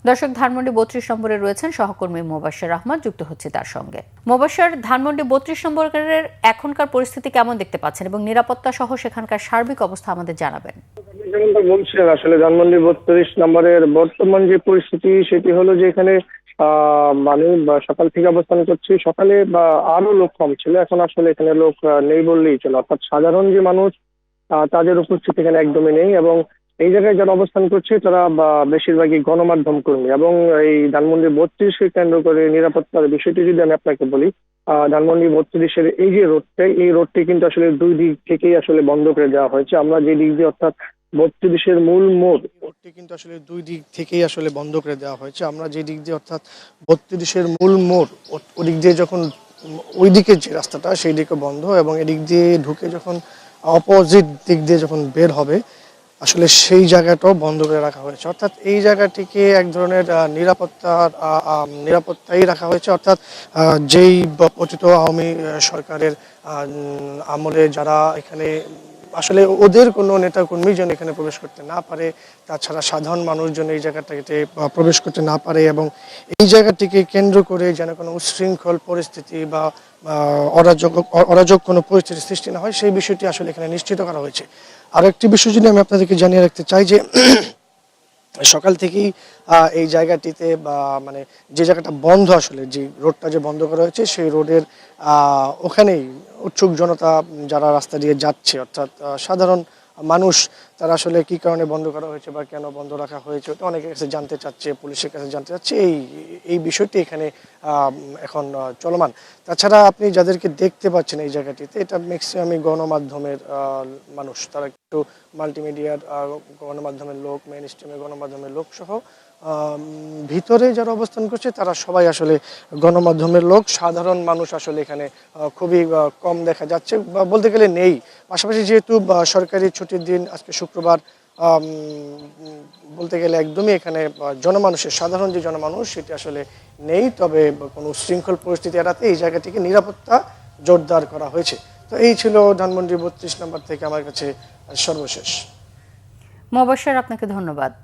দর্শক, ধানমন্ডি ৩২ নম্বরে রয়েছেন সহকর্মী মোবাশ্বের আহমদ, যুক্ত হচ্ছে তার সঙ্গে। মোবাশ্বের, ধানমন্ডি ৩২ নম্বরের এখনকার পরিস্থিতি কেমন দেখতে পাচ্ছেন এবং নিরাপত্তা সহ সেখানকার সার্বিক অবস্থা আমাদের জানাবেন। যেমনটা বলছিলেন, আসলে ধানমন্ডি ৩২ নম্বরের বর্তমান যে পরিস্থিতি সেটি হলো যে এখানে মানে সকাল থেকে অবস্থান করছি। সকালে আরো লোক কম ছিল, এখন আসলে এখানে লোক নেই বললেই চলে। অর্থাৎ সাধারণ যে মানুষ তাদের উপস্থিতি এখানে একদমই নেই। এবং এই জায়গায় যারা অবস্থান করছে তারা বেশিরভাগই গণমাধ্যম কর্মী। এবং এই ধানমন্ডি ৩২কে কেন্দ্র করে নিরাপত্তার বিষয়টি যদি আমি আপনাকে বলি, ধানমন্ডি ৩২-এর এই যে এই রোডটি কিন্তু আসলে দুই দিক থেকেই আসলে বন্ধ করে দেওয়া হয়েছে। আমরা যে দিক দিয়ে, অর্থাৎ ৩২-এর মূল মোড়, রোডটি কিন্তু আসলে দুই দিক থেকেই আসলে বন্ধ করে দেওয়া হয়েছে। আমরা যে দিক দিয়ে, অর্থাৎ ৩২-এর মূল মোড়, ওদিক দিয়ে যখন ওই দিকের যে রাস্তাটা সেই দিকে বন্ধ, এবং এদিক দিয়ে ঢুকে যখন অপোজিট দিক দিয়ে যখন বের হবে আসলে সেই জায়গাটাও বন্ধ করে রাখা হয়েছে। অর্থাৎ এই জায়গাটিকে এক ধরনের নিরাপত্তাই রাখা হয়েছে। অর্থাৎ যেই পতিত আওয়ামী সরকারের আমলে যারা এখানে আসলে ওদের কোনো নেতাকর্মী যেন এখানে প্রবেশ করতে না পারে, তাছাড়া সাধারণ মানুষজন এই জায়গাটাতে প্রবেশ করতে না পারে, এবং এই জায়গাটিকে কেন্দ্র করে যেন কোনো উচ্ছৃঙ্খল পরিস্থিতি বা অরাজক কোনো পরিস্থিতি সৃষ্টি না হয়, সেই বিষয়টি আসলে এখানে নিশ্চিত করা হয়েছে। আর একটি বিষয় যদি আমি আপনাদেরকে জানিয়ে রাখতে চাই যে সকাল থেকেই এই জায়গাটিতে মানে যে জায়গাটা বন্ধ, আসলে যে রোডটা যে বন্ধ করা হয়েছে সেই রোডের ওখানেই উৎসুক জনতা যারা রাস্তা দিয়ে যাচ্ছে, অর্থাৎ সাধারণ মানুষ, তারা আসলে কি কারণে বন্ধ করা হয়েছে বা কেন বন্ধ রাখা হয়েছে ওটা অনেকের কাছে জানতে চাচ্ছে, পুলিশের কাছে জানতে চাচ্ছে। এই বিষয়টি এখানে এখন চলমান। তাছাড়া আপনি যাদেরকে দেখতে পাচ্ছেন এই জায়গাটিতে, এটা ম্যাক্সিমামই গণমাধ্যমের মানুষ, তারা একটু মাল্টিমিডিয়ার গণমাধ্যমের লোক, মেইন স্ট্রিমের গণমাধ্যমের লোক সহ ভিতরে যারা অবস্থান করছে তারা সবাই আসলে গণমাধ্যমের লোক। সাধারণ মানুষ আসলে এখানে খুবই কম দেখা যাচ্ছে, বা বলতে গেলে নেই। পাশাপাশি যেহেতু সরকারি ছুটির দিন, আজকে শুক্রবার, বলতে গেলে একদমই এখানে সাধারণ যে জনমানুষ সেটি আসলে নেই। তবে কোনো উচ্ছৃঙ্খল পরিস্থিতি এড়াতে এই জায়গাটিকে নিরাপত্তা জোরদার করা হয়েছে। তো এই ছিল ধানমন্ডি ৩২ নম্বর থেকে আমার কাছে সর্বশেষ। মোবাশ্বের, আপনাকে ধন্যবাদ।